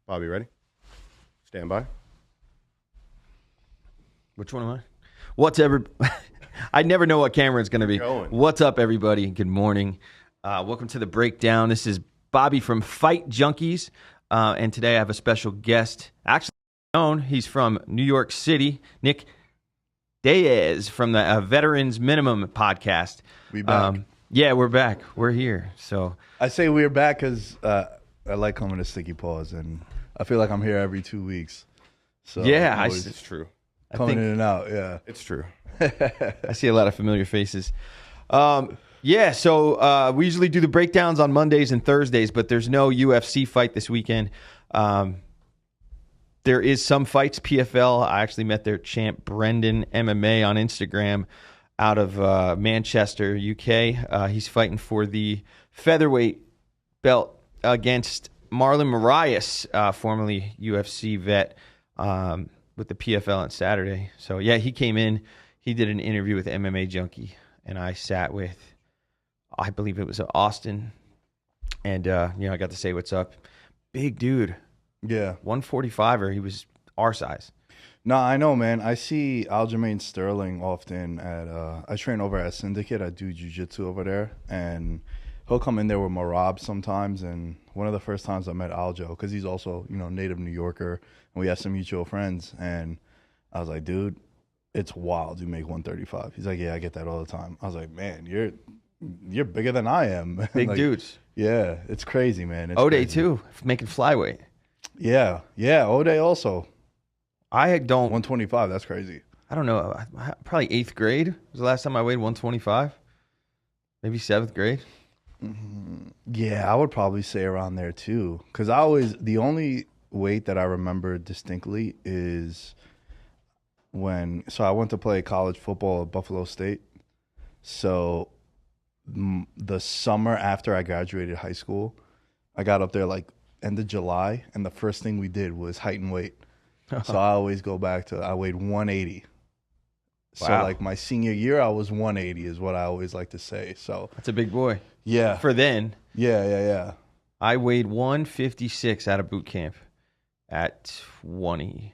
Bobby, ready? Stand by. Which one am I? What's every? I never know what camera it's going to be. Going. What's up, everybody? Good morning. Welcome to the breakdown. This is Bobby from Fight Junkeez, and today I have a special guest. Actually, known. He's from New York City. Nick Dais from the Veterans Minimum podcast. We back. Yeah, we're back. We're here. So I say we're back because I like coming to Sticky Paws, and I feel like I'm here every 2 weeks. So yeah, I'm always It's true. coming in and out. Yeah, It's true. I see a lot of familiar faces. Yeah, so we usually do the breakdowns on Mondays and Thursdays, but there's no UFC fight this weekend. There is some fights. PFL, I actually met their champ, Brendan MMA, on Instagram out of Manchester, UK. He's fighting for the featherweight belt against Marlon Moraes, formerly UFC vet, with the PFL on Saturday. So, yeah, he came in. He did an interview with MMA Junkie, and I sat with, I believe it was Austin, and I got to say what's up. Big dude, yeah. 145er. He was our size. No, I know, man. I see Aljamain Sterling often at. I train over at Syndicate. I do jiu-jitsu over there, and he'll come in there with Marab sometimes. And one of the first times I met Aljo, because he's also native New Yorker, and we have some mutual friends. And I was like, dude, it's wild. You make 135. He's like, yeah, I get that all the time. I was like, man, you're bigger than I am. Big Like, dudes. Yeah, it's crazy, man. It's Ode crazy. too, making flyweight. Yeah, Ode also I don't. 125. That's crazy. I don't know. Probably 8th grade was the last time I weighed 125. Maybe 7th grade. Yeah, I would probably say around there too. Because the only weight that I remember distinctly is so I went to play college football at Buffalo State. So the summer after I graduated high school, I got up there like end of July, and the first thing we did was height and weight. So I always go back to, I weighed 180. So Wow. like my senior year, I was 180 is what I always like to say. So That's a big boy. yeah, For then, yeah. I weighed 156 out of boot camp at 20.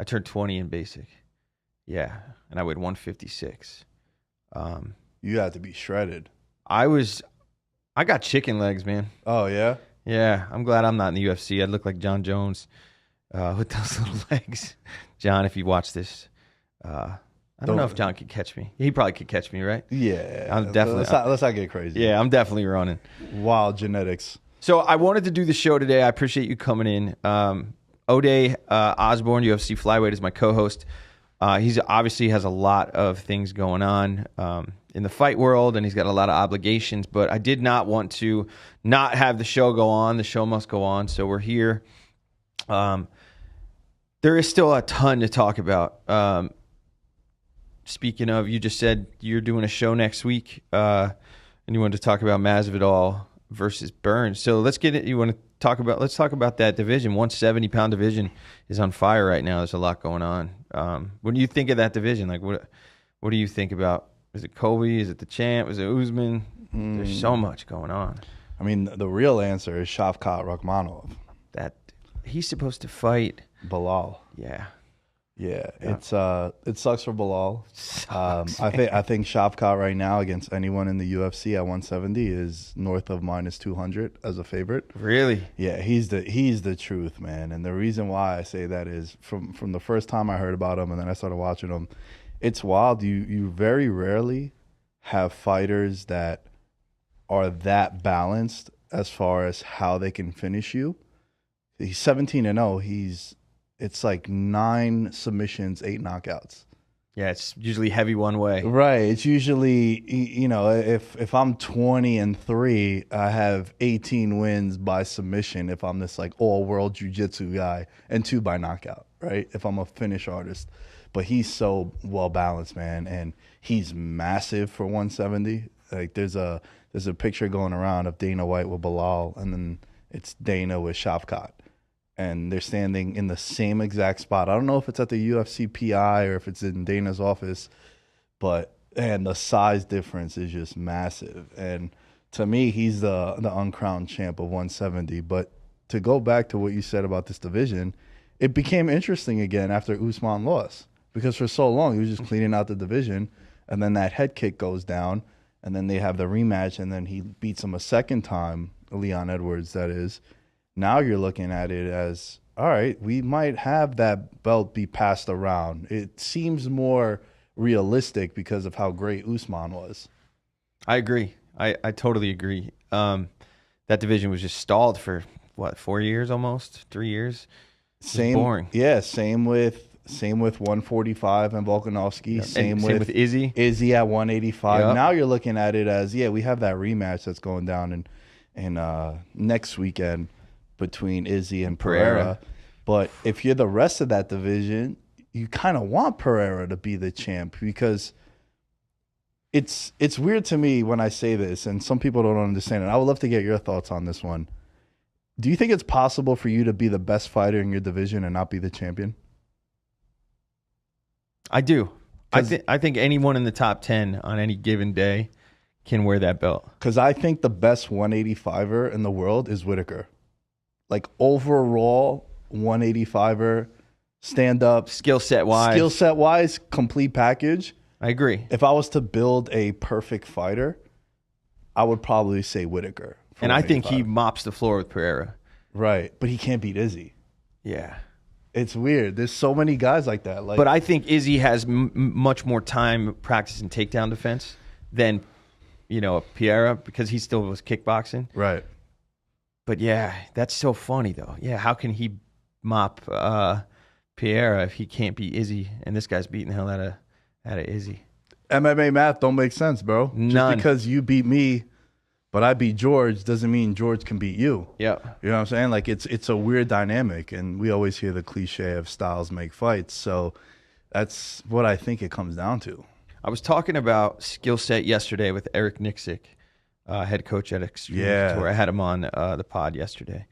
I turned 20 in basic. Yeah, and I weighed 156. You had to be shredded. I got chicken legs, man. Oh yeah. Yeah, I'm glad I'm not in the UFC. I'd look like John Jones with those little legs. John, if you watch this, I don't know if John could catch me. He probably could catch me, right? Yeah, I'm definitely- Let's not get crazy. Yeah, I'm definitely running. Wild genetics. So I wanted to do the show today. I appreciate you coming in. Ode Osborne, UFC flyweight, is my co-host. He's obviously has a lot of things going on in the fight world, and he's got a lot of obligations. But I did not want to not have the show go on. The show must go on. So we're here. There is still a ton to talk about. Speaking of, you just said you're doing a show next week, and you wanted to talk about Masvidal versus Burns. So let's get it. Let's talk about that division. 170-pound division is on fire right now. There's a lot going on. What do you think of that division? Like, what do you think about? Is it Kobe? Is it the champ? Is it Usman? There's so much going on. I mean, the real answer is Shavkat Rakhmonov, That he's supposed to fight. Bilal. Yeah. Yeah, it sucks for Bilal. Sucks, I think Shavkat right now against anyone in the UFC at 170 is north of -200 as a favorite. Really? Yeah, he's the truth, man. And the reason why I say that is from the first time I heard about him and then I started watching him, it's wild. You very rarely have fighters that are that balanced as far as how they can finish you. He's 17-0. It's like 9 submissions, 8 knockouts. Yeah, it's usually heavy one way. Right. It's usually, if I'm 20-3, I have 18 wins by submission if I'm this like all-world jiu-jitsu guy, and 2 by knockout, right? If I'm a finish artist. But he's so well-balanced, man, and he's massive for 170. Like there's a picture going around of Dana White with Bilal, and then it's Dana with Shavkat. And they're standing in the same exact spot. I don't know if it's at the UFC PI or if it's in Dana's office, but the size difference is just massive. And to me, he's the uncrowned champ of 170. But to go back to what you said about this division, it became interesting again after Usman lost, because for so long he was just cleaning out the division, and then that head kick goes down, and then they have the rematch, and then he beats him a second time, Leon Edwards, that is. Now you're looking at it as, all right, we might have that belt be passed around. It seems more realistic because of how great Usman was. I agree. I totally agree. That division was just stalled for, what, 4 years almost? 3 years? Same, boring. Yeah, same with 145 and Volkanovski. Yep. Same with Izzy. Izzy at 185. Yep. Now you're looking at it as, we have that rematch that's going down in next weekend between Izzy and Pereira. But if you're the rest of that division, you kind of want Pereira to be the champ, because it's weird to me when I say this, and some people don't understand it. I would love to get your thoughts on this one. Do you think it's possible for you to be the best fighter in your division and not be the champion? I do. I think anyone in the top 10 on any given day can wear that belt. Because I think the best 185er in the world is Whitaker. Like, overall 185er, stand up, skill set wise, complete package. I agree. If I was to build a perfect fighter, I would probably say Whitaker. And I think he mops the floor with Pereira. Right, but he can't beat Izzy. Yeah. It's weird. There's so many guys like that. But I think Izzy has much more time practicing takedown defense than, Pereira, because he still was kickboxing. Right. But yeah, that's so funny though. Yeah, how can he mop Pereira if he can't beat Izzy, and this guy's beating the hell out of Izzy? MMA math don't make sense, bro. None. Just because you beat me, but I beat George, doesn't mean George can beat you. Yeah. You know what I'm saying? Like, it's a weird dynamic, and we always hear the cliche of styles make fights. So that's what I think it comes down to. I was talking about skill set yesterday with Eric Nixick, head coach at Extreme Couture. I had him on the pod yesterday.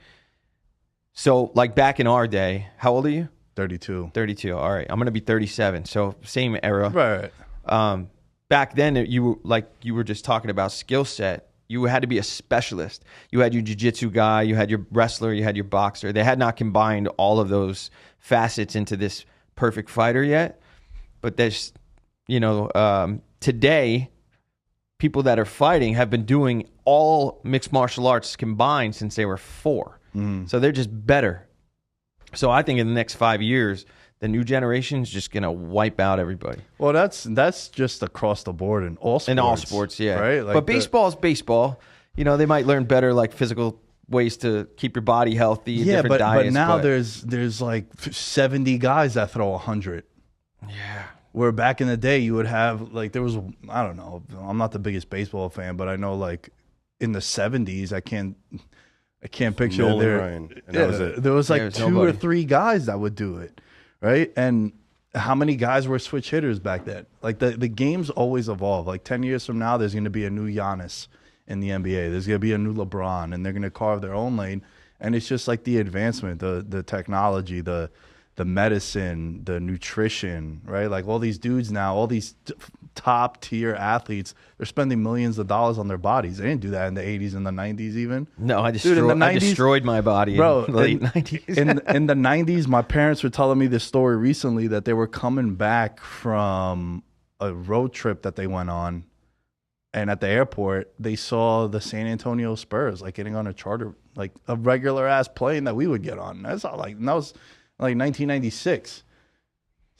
So, like, back in our day, how old are you? 32. 32. All right. I'm going to be 37. So same era. Right. Back then, you were just talking about skill set. You had to be a specialist. You had your jiu-jitsu guy, you had your wrestler, you had your boxer. They had not combined all of those facets into this perfect fighter yet. But there's, today, people that are fighting have been doing all mixed martial arts combined since they were 4. So they're just better. So I think in the next 5 years, the new generation is just going to wipe out everybody. Well, that's just across the board in all sports. In all sports, yeah. Right? Like, but baseball is baseball. They might learn better, like, physical ways to keep your body healthy, different diets. But now there's like 70 guys that throw 100. Yeah. Where back in the day, you would have, like, there was, I don't know, I'm not the biggest baseball fan, but I know, like, in the 70s, I can't picture Nolan Ryan, and that was it. There was like There's 2 nobody. or 3 guys that would do it, right? And how many guys were switch hitters back then? Like, the game's always evolve. Like, 10 years from now, there's going to be a new Giannis in the NBA. There's going to be a new LeBron, and they're going to carve their own lane. And it's just like the advancement, the technology, the medicine, the nutrition, right? Like, all these dudes now, all these top tier athletes, they're spending millions of dollars on their bodies. They didn't do that in the 80s and the 90s even. No, I I destroyed my body in the late 90s. in the 90s, my parents were telling me this story recently that they were coming back from a road trip that they went on, and at the airport, they saw the San Antonio Spurs, like, getting on a charter, like a regular ass plane that we would get on. That was like 1996.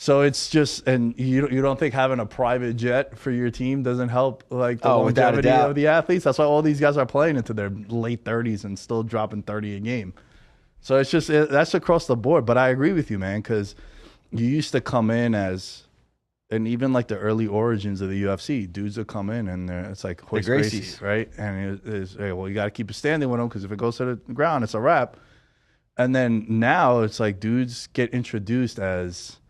So it's just, and you don't think having a private jet for your team doesn't help, like, the longevity of the athletes? That's why all these guys are playing into their late 30s and still dropping 30 a game. So it's just, that's across the board. But I agree with you, man, because you used to come in as, and even like the early origins of the UFC, dudes would come in and it's like Hoist Gracie, right? And it's, hey, well, you got to keep it standing with them, because if it goes to the ground, it's a wrap. And then now it's like dudes get introduced as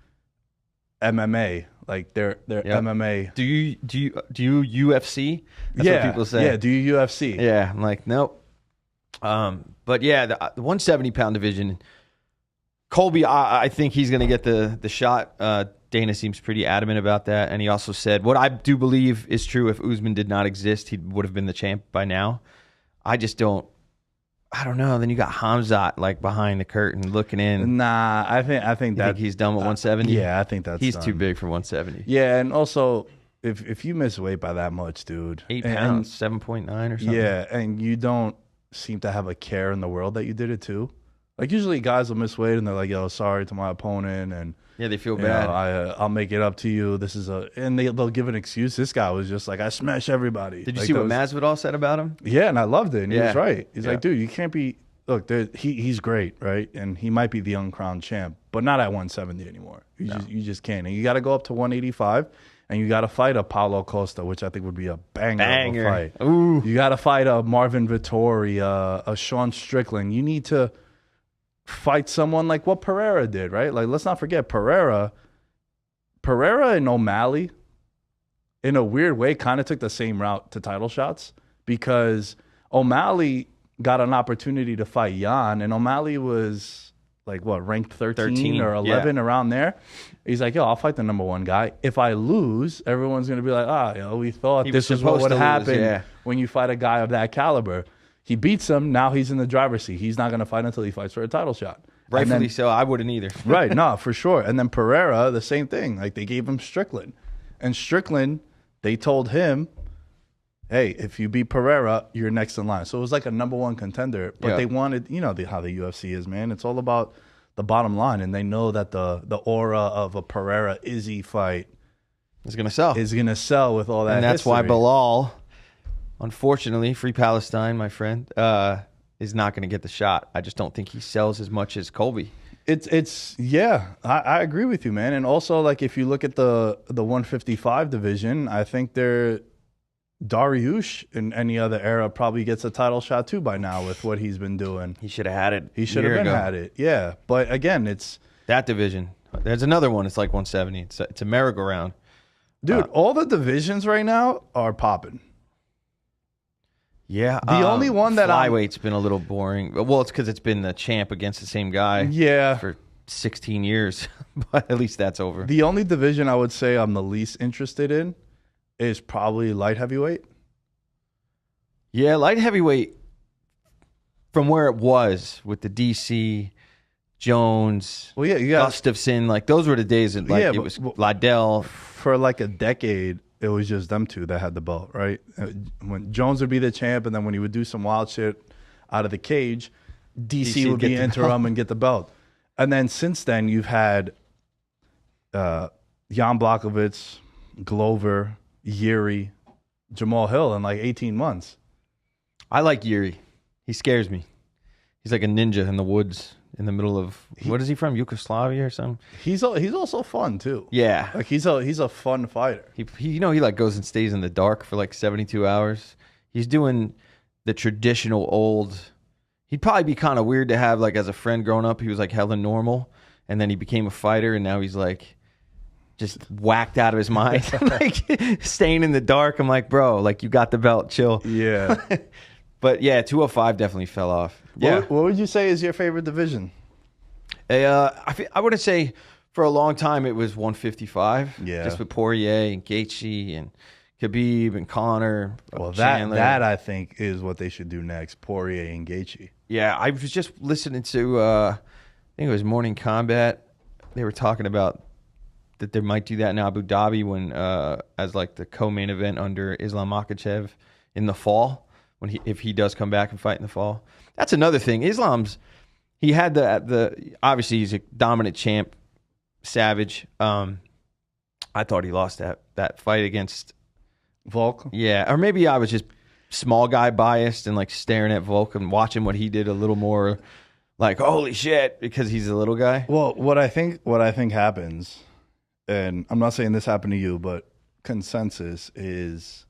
MMA, like they're MMA. Do you UFC? That's what people say. Yeah, do you UFC? Yeah, I'm like, nope. But yeah, the 170-pound division, Colby, I think he's going to get the shot. Dana seems pretty adamant about that, and he also said what I do believe is true: if Usman did not exist, he would have been the champ by now. I just don't. I don't know. Then you got Hamzat like behind the curtain looking in. Nah, I think You that think he's done with 170? yeah, I think He's done. too big for 170. Yeah, and also if you miss weight by that much, dude, 8 pounds, 7.9 or something. yeah, and you don't seem to have a care in the world that you did it too. Like usually guys will miss weight and they're like, "Yo, sorry to my opponent," and Yeah, they feel you bad. know, I'll make it up to you. This is and they'll give an excuse. This guy was just like, I smash everybody. Did you like, see what Masvidal said about him? Yeah, and I loved it. And he Yeah. was right. He's Yeah. like, dude, you can't be. Look, he's great, right? And he might be the uncrowned champ, but not at 170 anymore. You just can't. And you got to go up to 185, and you got to fight a Paulo Costa, which I think would be a banger. Of a fight. Ooh. You got to fight a Marvin Vettori, a Sean Strickland. You need to fight someone like what Pereira did, right? Like, let's not forget Pereira and O'Malley, in a weird way, kind of took the same route to title shots because O'Malley got an opportunity to fight Jan, and O'Malley was like what, ranked 13 or 11 around there. He's like, yo, I'll fight the number one guy. If I lose, everyone's gonna be like, we thought this is what would happen when you fight a guy of that caliber. He beats him. Now he's in the driver's seat. He's not gonna fight until he fights for a title shot. Rightfully so. I wouldn't either. Right, no, for sure. And then Pereira, the same thing. Like they gave him Strickland, and Strickland, they told him, hey, if you beat Pereira, you're next in line. So it was like a number one contender. But they wanted, how the UFC is, man. It's all about the bottom line. And they know that the aura of a Pereira-Izzy fight It's going to sell. is going to sell with all that And that's why history. Bilal, unfortunately, Free Palestine, my friend, is not going to get the shot. I just don't think he sells as much as Colby. I agree with you, man. And also, like, if you look at the 155 division, I think Dariush in any other era probably gets a title shot too by now with what he's been doing. He should have had it. He should have had it. Yeah. But again, it's that division. There's another one. It's like 170. It's a merry-go-round. dude, all the divisions right now are popping. Yeah. The only one that flyweight's been a little boring. Well, it's because it's been the champ against the same guy for 16 years. But at least that's over. The only division I would say I'm the least interested in is probably light heavyweight. Yeah, light heavyweight, from where it was with the DC, Jones, Well, yeah, you got Gustafson, like those were the days that it was Liddell. for like a decade. It was just them two that had the belt, right? When Jones would be the champ, and then when he would do some wild shit out of the cage, DC would be interim and get the belt. And then since then, you've had Jan Blachowicz, Glover, Yuri, Jamal Hill in like 18 months. I like Yuri. He scares me. He's like a ninja in the woods in the middle of, what is he from, Yugoslavia or something? He's also fun too. Yeah. Like he's a fun fighter. He like goes and stays in the dark for like 72 hours. He's doing the traditional old. He'd probably be kind of weird to have like as a friend growing up. He was like hella normal, and then he became a fighter, and now he's like just whacked out of his mind, like staying in the dark. I'm like, bro, like you got the belt, chill. Yeah. But yeah, 205 definitely fell off. Yeah. What would you say is your favorite division? I would say for a long time it was 155. Yeah. Just with Poirier and Gaethje and Khabib and Conor. Well, Chandler. that I think is what they should do next. Poirier and Gaethje. Yeah, I was just listening to, I think it was Morning Combat. They were talking about that they might do that in Abu Dhabi when, as like the co-main event under Islam Makhachev in the fall, if he does come back and fight in the fall. That's another thing. He had the obviously he's a dominant champ, savage. I thought he lost that fight against Volk. Yeah, or maybe I was just small guy biased and like staring at Volk and watching what he did a little more like holy shit because he's a little guy. Well, what I think happens, and I'm not saying this happened to you, but consensus is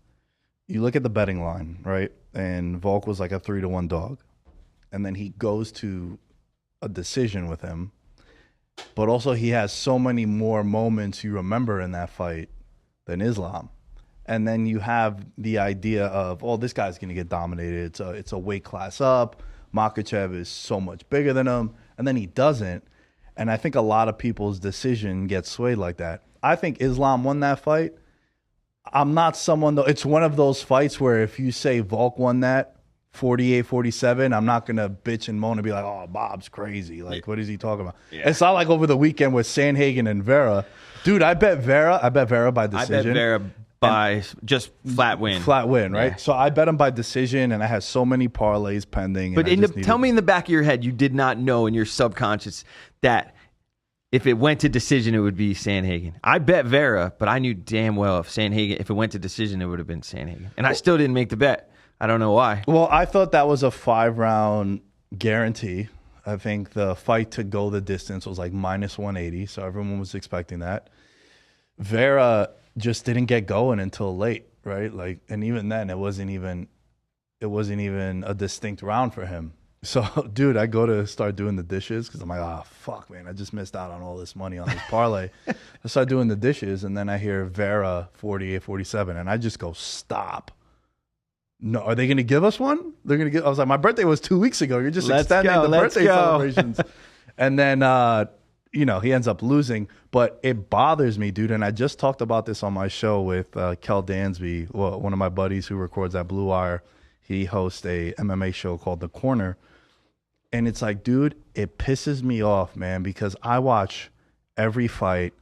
you look at the betting line, right? And Volk was like a 3-1 dog. And then he goes to a decision with him. But also he has so many more moments you remember in that fight than Islam. And then you have the idea of, oh, this guy's going to get dominated. It's a weight class up. Makhachev is so much bigger than him. And then he doesn't. And I think a lot of people's decision gets swayed like that. I think Islam won that fight. I'm not someone, though. It's one of those fights where if you say Volk won that, 48, 47, I'm not going to bitch and moan and be like, oh, Bob's crazy. Like, what is he talking about? Yeah. It's not like over the weekend with Sandhagen and Vera. Dude, I bet Vera by decision. I bet Vera by just flat win. Flat win, right? Yeah. So I bet him by decision, and I had so many parlays pending. But tell me in the back of your head, you did not know in your subconscious that if it went to decision, it would be Sandhagen. I bet Vera, but I knew damn well if it went to decision, it would have been Sandhagen. And I still didn't make the bet. I don't know why. Well, I thought that was a 5-round guarantee. I think the fight to go the distance was like minus 180, so everyone was expecting that. Vera just didn't get going until late, right? Like, and even then, it wasn't even a distinct round for him. So, dude, I go to start doing the dishes because I'm like, oh, fuck, man, I just missed out on all this money on this parlay. I start doing the dishes, and then I hear Vera 48, 47, and I just go, stop. No, are they going to give us one? They're going to give. I was like, my birthday was 2 weeks ago. You're just extending the birthday celebrations. And then, he ends up losing. But it bothers me, dude. And I just talked about this on my show with Kel Dansby, one of my buddies who records at Blue Wire. He hosts a MMA show called The Corner. And it's like, dude, it pisses me off, man, because I watch every fight,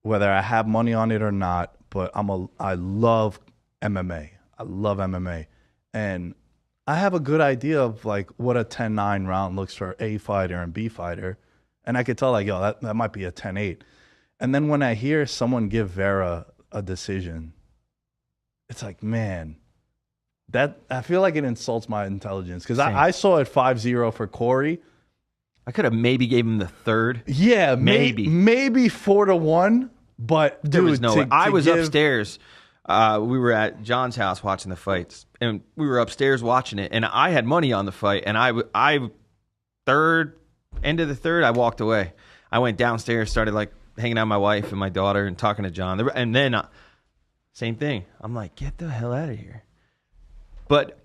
whether I have money on it or not. But I love MMA. I love MMA. And I have a good idea of like what a 10-9 round looks for A fighter and B fighter. And I could tell like, yo, that might be a 10-8. And then when I hear someone give Vera a decision, it's like, man, that I feel like it insults my intelligence. Because I saw it 5-0 for Corey. I could have maybe gave him the third. Yeah, maybe 4-1. But dude, there was no way. I was upstairs. We were at John's house watching the fights, and we were upstairs watching it, and I had money on the fight, and end of the third, I walked away. I went downstairs, started like hanging out with my wife and my daughter and talking to John, and then same thing. I'm like, get the hell out of here. But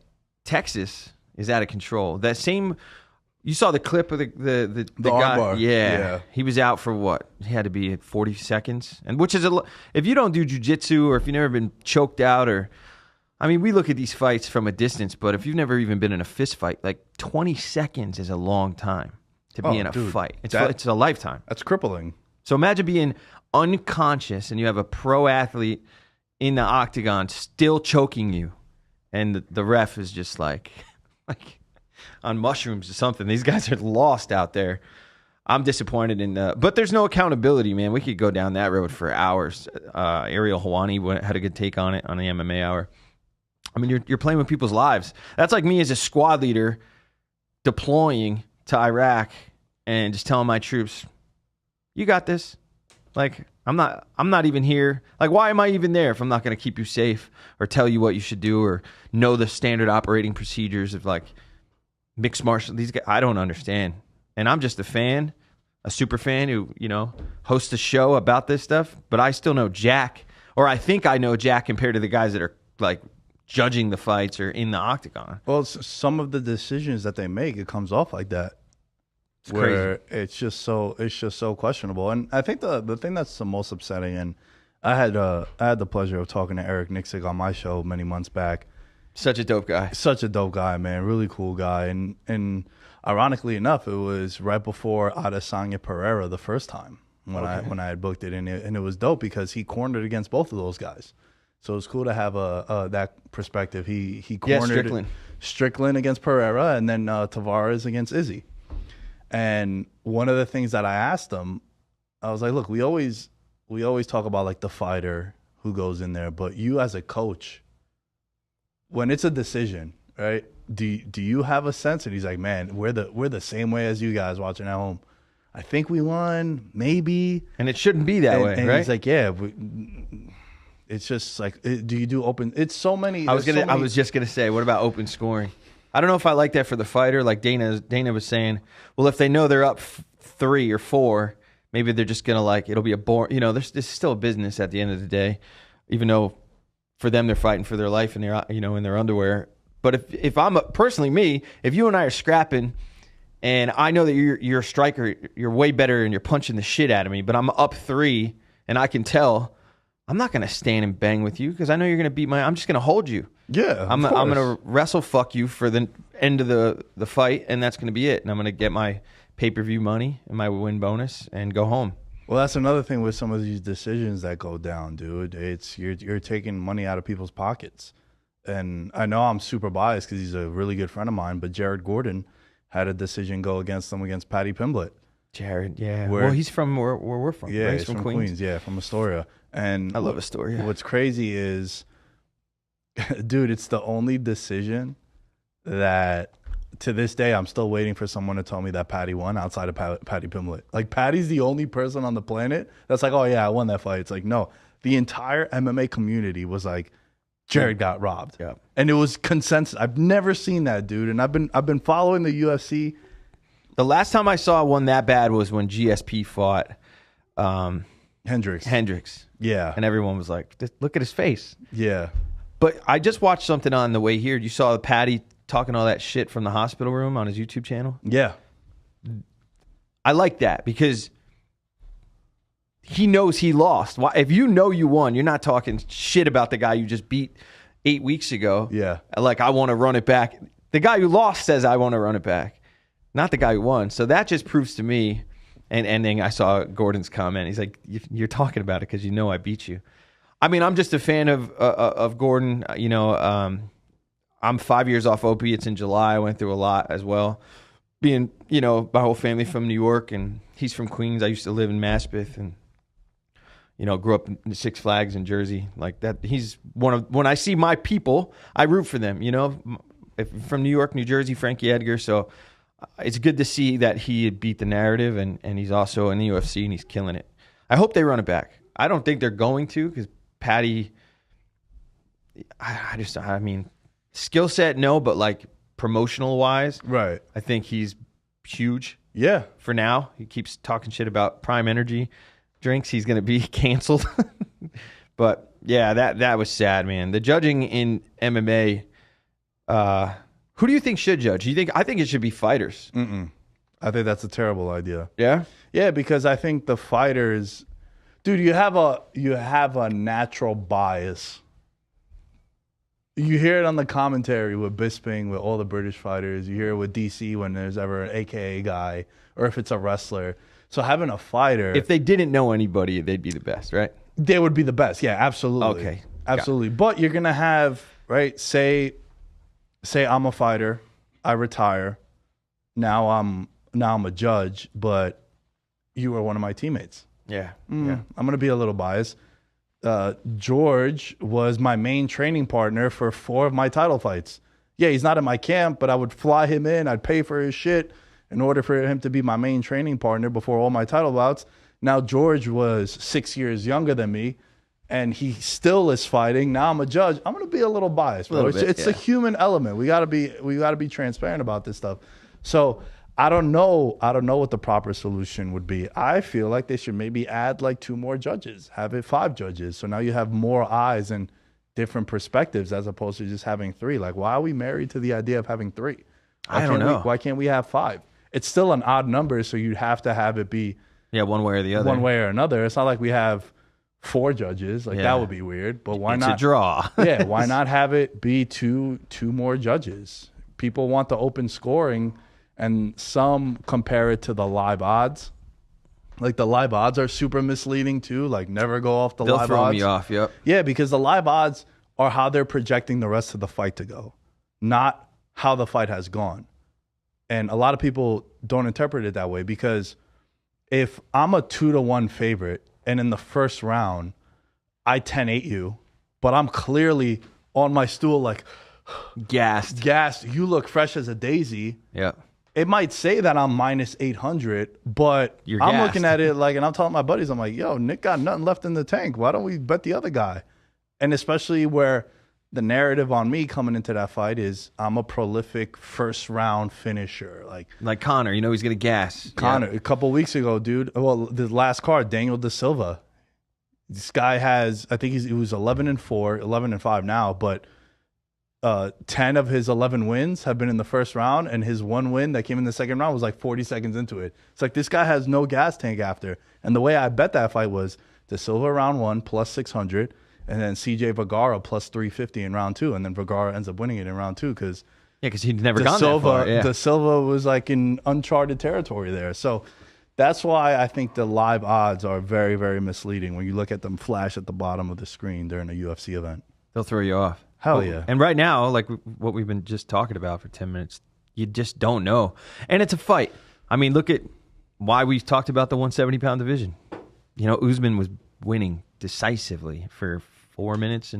Texas is out of control. That same, you saw the clip of the guy. Armbar. Yeah. He was out for what? He had to be at 40 seconds. And which is if you don't do jiu-jitsu or if you've never been choked out we look at these fights from a distance, but if you've never even been in a fist fight, like 20 seconds is a long time to be in a fight. It's a lifetime. That's crippling. So imagine being unconscious and you have a pro athlete in the octagon still choking you. And the ref is just like on mushrooms or something. These guys are lost out there. I'm disappointed but there's no accountability, man. We could go down that road for hours. Ariel Helwani had a good take on it on the MMA Hour. I mean, you're playing with people's lives. That's like me as a squad leader deploying to Iraq and just telling my troops, you got this. Like, I'm not even here. Like, why am I even there if I'm not going to keep you safe or tell you what you should do or know the standard operating procedures of like mixed martial. These guys, I don't understand. And I'm just a fan, a super fan who, hosts a show about this stuff, but I still know Jack, or I think I know Jack compared to the guys that are like judging the fights or in the octagon. Well, some of the decisions that they make, it comes off like that. It's where crazy. it's just so questionable. And I think the thing that's the most upsetting, and I had the pleasure of talking to Eric Nixick on my show many months back. Such a dope guy. Such a dope guy, man. Really cool guy. And ironically enough, it was right before Adesanya Pereira the first time when I had booked it, and it was dope because he cornered against both of those guys. So it's cool to have that perspective. He cornered Strickland against Pereira, and then Tavares against Izzy. And one of the things that I asked him, I was like, look, we always talk about like the fighter who goes in there, but you as a coach, when it's a decision, right? Do you have a sense? And he's like, man, we're the same way as you guys watching at home. I think we won, maybe. And it shouldn't be that way, and right? He's like, yeah. It's just like, do you do open? It's so many. I was just gonna say, what about open scoring? I don't know if I like that for the fighter. Like Dana was saying, well, if they know they're up 3 or 4, maybe they're just gonna it'll be a boring. This is still a business at the end of the day, even though for them they're fighting for their life and they're in their underwear. But if I'm personally me, if you and I are scrapping, and I know that you're a striker, you're way better and you're punching the shit out of me, but I'm up 3 and I can tell, I'm not gonna stand and bang with you because I know you're gonna beat I'm just gonna hold you. Yeah, I'm of going course. to wrestle fuck you for the end of the fight, and that's going to be it. And I'm going to get my pay-per-view money and my win bonus and go home. Well, that's another thing with some of these decisions that go down, dude. It's you're taking money out of people's pockets. And I know I'm super biased because he's a really good friend of mine, but Jared Gordon had a decision go against him against Patty Pimblett. Jared, yeah. Where- well, he's from where we're from. Yeah, right? he's from Queens. Yeah, from Astoria. And I love Astoria. What's crazy is, dude, it's the only decision that to this day I'm still waiting for someone to tell me that Patty won outside of Patty Pimblett. Like, Patty's the only person on the planet that's like, oh yeah, I won that fight. It's like, no, the entire MMA community was like, Jared got robbed. Yeah. And it was consensus. I've never seen that, dude. And I've been following the UFC. The last time I saw one that bad was when GSP fought Hendricks. Yeah. and everyone was like, "Look at his face." Yeah. But I just watched something on the way here. You saw Patty talking all that shit from the hospital room on his YouTube channel. Yeah. I like that because he knows he lost. If you know you won, you're not talking shit about the guy you just beat 8 weeks ago. Yeah. Like, I want to run it back. The guy who lost says, I want to run it back, not the guy who won. So that just proves to me, and then I saw Gordon's comment. He's like, you're talking about it because you know I beat you. I mean, I'm just a fan of Gordon. You know, I'm 5 years off opiates in July. I went through a lot as well. Being, you know, my whole family from New York, and he's from Queens. I used to live in Maspeth, and you know, grew up in Six Flags in Jersey. Like that, he's when I see my people, I root for them. You know, from New York, New Jersey, Frankie Edgar. So it's good to see that he beat the narrative, and he's also in the UFC and he's killing it. I hope they run it back. I don't think they're going to, because Patty, I mean, skill set, no, but like promotional wise, Right. I think he's huge. Yeah. For now, he keeps talking shit about Prime Energy drinks. He's going to be canceled. But yeah, that was sad, man. The judging in MMA, who do you think should judge? I think it should be fighters. I think that's a terrible idea. Yeah? Yeah, because I think the fighters, dude, you have a natural bias. You hear it on the commentary with Bisping, with all the British fighters. You hear it with DC when there's ever an AKA guy, or if it's a wrestler. So having a fighter, If they didn't know anybody, they'd be the best, right? they would be the best. Yeah, absolutely. Okay. Absolutely. But you're gonna have, right, say I'm a fighter, I retire. Now I'm a judge, but you were one of my teammates. Yeah. I'm gonna be a little biased. George was my main training partner for 4 of my title fights. Yeah, he's not in my camp, but I would fly him in. I'd pay for his shit in order for him to be my main training partner before all my title bouts. Now George was 6 years younger than me, and he still is fighting. Now I'm a judge. I'm gonna be a little biased, bro. It's a human element. We gotta be transparent about this stuff. So I don't know what the proper solution would be. I feel like they should maybe add like 2 more judges, have it 5 judges. So now you have more eyes and different perspectives as opposed to just having 3. Like, why are we married to the idea of having 3? I don't know. Why can't we have 5? It's still an odd number, so you'd have to have it be one way or the other. one way or another. It's not like we have 4 judges. Like, that would be weird. But why It's not a draw. yeah, why not have it be two more judges? People want the open scoring, and some compare it to the live odds. Like, the live odds are super misleading too. Like, never go off the They'll live throw odds. me off, yep. Yeah, because the live odds are how they're projecting the rest of the fight to go, not how the fight has gone. And a lot of people don't interpret it that way, because if I'm a 2-1 favorite and in the first round I 10-8 you, but I'm clearly on my stool like Gassed. you look fresh as a daisy, Yeah. it might say that I'm minus 800, but You're I'm gassed. looking at it like, and I'm telling my buddies, I'm like, yo, Nick got nothing left in the tank. Why don't we bet the other guy? And especially where the narrative on me coming into that fight is I'm a prolific first round finisher. Like Connor, you know he's going to gas. Connor, Yeah. a couple weeks ago, dude. Well, the last card, Daniel Da Silva. This guy has, I think he was 11-4, 11-5 now, but 10 of his 11 wins have been in the first round, and his one win that came in the second round was like 40 seconds into it. It's like, this guy has no gas tank after. And the way I bet that fight was Da Silva round 1 plus 600, And then CJ Vergara plus 350 in round 2, and then Vergara ends up winning it in round 2 because he'd never gone that far. Yeah. De Silva was like in uncharted territory there. So that's why I think the live odds are very, very misleading when you look at them flash at the bottom of the screen during a UFC event. They'll throw you off. Hell yeah. And right now, like what we've been just talking about for 10 minutes, you just don't know. And it's a fight. I mean, look at why we've talked about the 170-pound division. You know, Usman was winning decisively for 4 minutes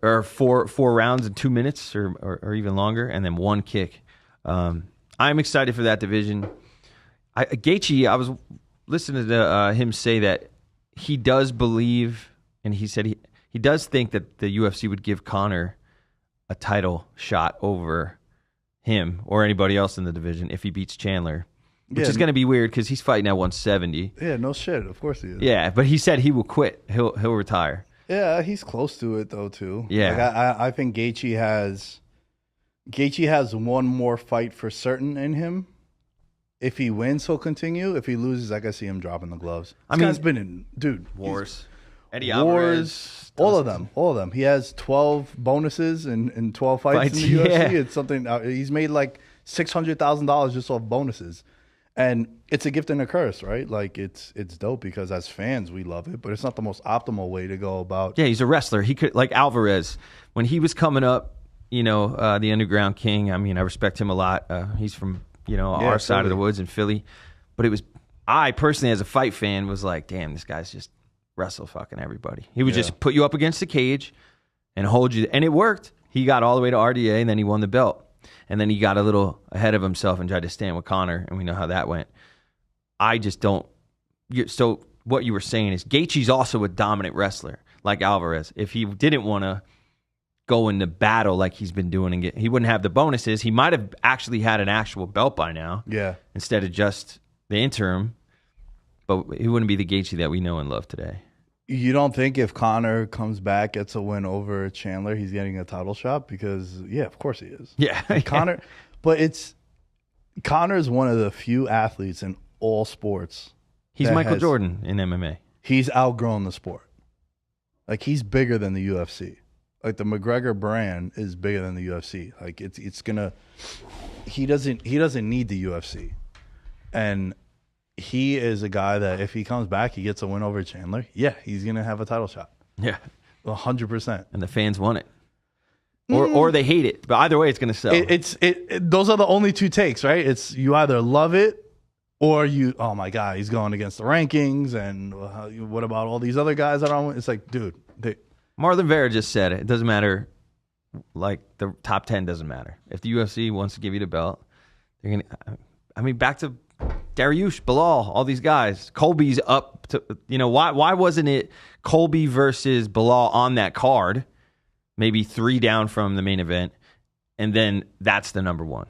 or four rounds in 2 minutes or even longer, and then one kick. I'm excited for that division. Gaethje, I was listening to him say that he does believe, and he said he does think that the UFC would give Conor a title shot over him or anybody else in the division if he beats Chandler, which is going to be weird because he's fighting at 170. Yeah, no shit. Of course he is. Yeah, but he said he will quit. He'll retire. Yeah, he's close to it though too. Yeah, like I think Gaethje has one more fight for certain in him. If he wins, he'll continue. If he loses, I can see him dropping the gloves. This guy's been in wars. Eddie Alvarez, all of them. He has 12 bonuses in 12 fights in the UFC. Yeah. It's something he's made like $600,000 just off bonuses, and it's a gift and a curse, right? Like it's dope because as fans we love it, but it's not the most optimal way to go about. Yeah, he's a wrestler. He could, like Alvarez when he was coming up. You know, the Underground King. I mean, I respect him a lot. He's from our side of the woods in Philly, but I personally, as a fight fan, was like, damn, this guy's just wrestle fucking everybody. He would just put you up against the cage and hold you, and it worked. He got all the way to RDA, and then he won the belt, and then he got a little ahead of himself and tried to stand with Conor, and we know how that went. I just don't. So what you were saying is Gaethje's also a dominant wrestler like Alvarez. If he didn't want to go into battle like he's been doing and he wouldn't have the bonuses. He might have actually had an actual belt by now. Yeah. Instead of just the interim. But he wouldn't be the Gaethje that we know and love today. You don't think if Conor comes back, gets a win over Chandler, he's getting a title shot? Because of course he is. Yeah. Conor, but Conor is one of the few athletes in all sports. He's Michael Jordan in MMA. He's outgrown the sport. Like he's bigger than the UFC. Like the McGregor brand is bigger than the UFC. Like it's gonna. He doesn't need the UFC, and he is a guy that if he comes back, he gets a win over Chandler. Yeah, he's gonna have a title shot. Yeah, 100%. And the fans want it, or they hate it. But either way, it's gonna sell. Those are the only two takes, right? It's you either love it or you. Oh my god, he's going against the rankings, and what about all these other guys that are? It's like, dude. Marlon Vera just said it. It doesn't matter. Like the top 10 doesn't matter. If the UFC wants to give you the belt, they're gonna. I mean, back to Dariush, Bilal, all these guys. Colby's up to. Why wasn't it Colby versus Bilal on that card? Maybe 3 down from the main event, and then that's the number 1.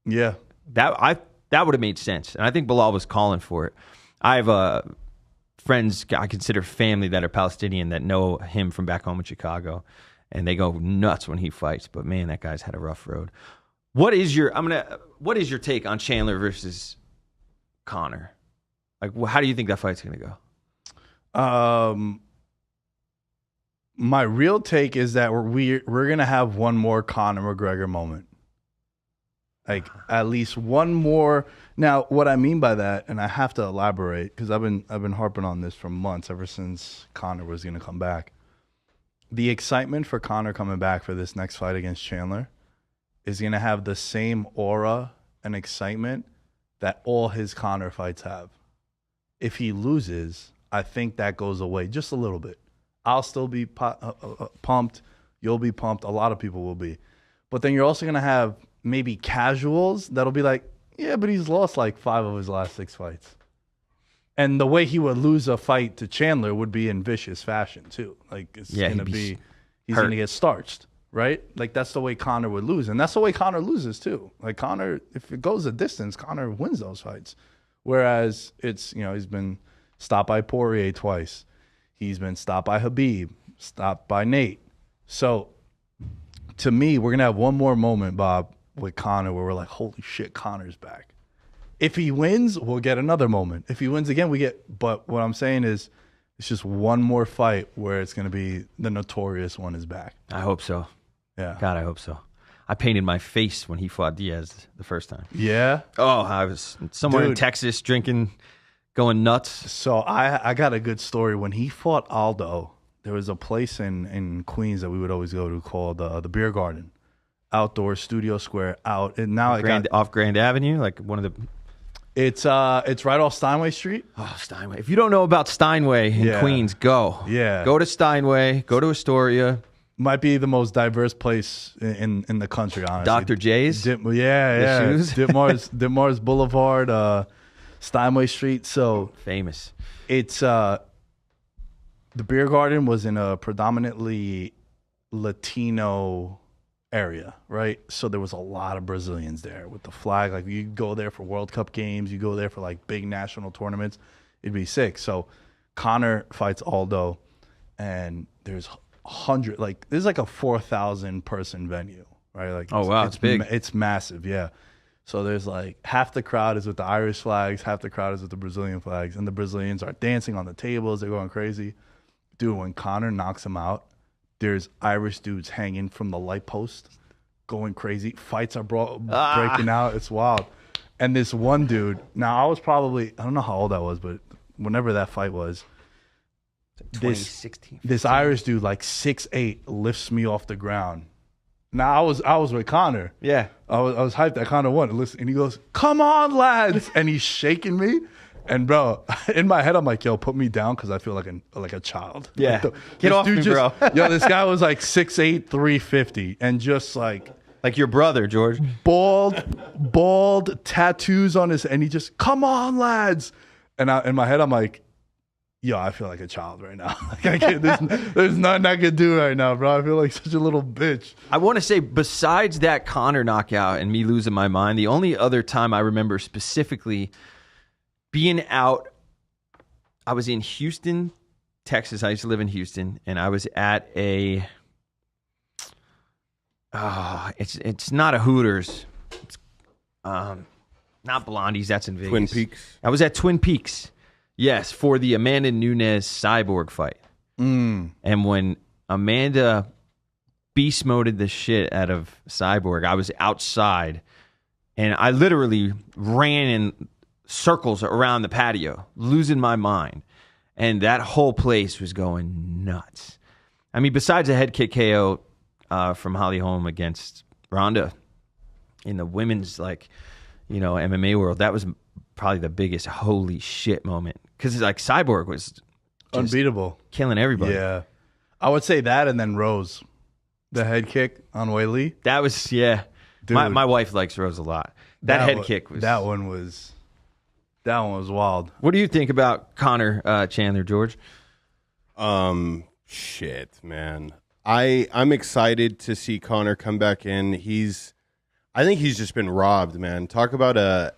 Yeah, that would have made sense, and I think Bilal was calling for it. I have friends I consider family that are Palestinian that know him from back home in Chicago, and they go nuts when he fights. But man, that guy's had a rough road. What is your take on Chandler versus Conor? Like, how do you think that fight's gonna go? My real take is that we're gonna have one more Conor McGregor moment. Like at least one more. Now, what I mean by that, and I have to elaborate because I've been harping on this for months, ever since Conor was going to come back. The excitement for Conor coming back for this next fight against Chandler is going to have the same aura and excitement that all his Conor fights have. If he loses, I think that goes away just a little bit. I'll still be pumped. You'll be pumped. A lot of people will be. But then you're also going to have maybe casuals that'll be like, yeah, but he's lost like 5 of his last 6 fights. And the way he would lose a fight to Chandler would be in vicious fashion too. Like it's going to be, he's going to get starched, right? Like that's the way Conor would lose. And that's the way Conor loses too. Like Conor, if it goes a distance, Conor wins those fights. Whereas it's, he's been stopped by Poirier twice. He's been stopped by Khabib, stopped by Nate. So to me, we're going to have one more moment, Bob, with Conor where we're like, holy shit, Conor's back. If he wins, we'll get another moment. If he wins again, we get. But what I'm saying is It's just one more fight where it's going to be the notorious one is back. I hope so. Yeah. God, I hope so. I painted my face when he fought Diaz the first time. Yeah. Oh, I was somewhere in Dude. Texas drinking, going nuts. So I got a good story. When he fought Aldo, there was a place in Queens that we would always go to called the Beer Garden, outdoor studio square out. And now Off Grand Avenue, like one of the... it's right off Steinway Street. Oh, Steinway. If you don't know about Steinway in Yeah. Queens, go. Yeah. Go to Steinway. Go to Astoria. Might be the most diverse place in the country, honestly. Dr. J's. Yeah. shoes. Ditmars Boulevard, Steinway Street. So Famous. it's the Beer Garden was in a predominantly Latino area, right? So there was a lot of Brazilians there with the flag. Like you go there for World Cup games, you go there for like big national tournaments. It'd be sick. So Conor fights Aldo, and there's there's like a 4,000 person venue, right? Like Oh, wow, it's big. It's massive, yeah. So there's like half the crowd is with the Irish flags, half the crowd is with the Brazilian flags, and the Brazilians are dancing on the tables. They're going crazy. Dude, when Conor knocks him out, there's Irish dudes hanging from the light post, going crazy. Fights are breaking out. It's wild. And this one dude, now I was probably, I don't know how old I was, but whenever that fight was, 2016. this Irish dude, like 6'8", lifts me off the ground. Now I was with Conor. Yeah. I was hyped that Conor won. Listen, and he goes, "Come on, lads!" And he's shaking me. And bro, in my head, I'm like, "Yo, put me down," because I feel like a child. Yeah. Like Get this off dude me, bro. Yo, this guy was like 6'8", 350, and just like Like your brother, George. bald, tattoos on his, and he just, "Come on, lads!" And in my head, I'm like, "Yo, I feel like a child right now. Like there's nothing I can do right now, bro. I feel like such a little bitch." I want to say, besides that Conor knockout and me losing my mind, the only other time I remember specifically being out, I was in Houston, Texas. I used to live in Houston, and I was at it's not a Hooters. It's not Blondie's. That's in Vegas. Twin Peaks. I was at Twin Peaks. Yes, for the Amanda Nunes Cyborg fight. And when Amanda beast moded the shit out of Cyborg, I was outside, and I literally ran in circles around the patio, losing my mind. And that whole place was going nuts. I mean, besides a head kick KO from Holly Holm against Ronda in the women's, MMA world, that was probably the biggest holy shit moment. Because like Cyborg was just Unbeatable, killing everybody. Yeah, I would say that, and then Rose, the head kick on Wei Lee. That was, yeah. Dude. My wife likes Rose a lot. That head kick was... That one was wild. What do you think about Conor Chandler, George? Shit, man. I'm excited to see Conor come back in. I think he's just been robbed, man. Talk about an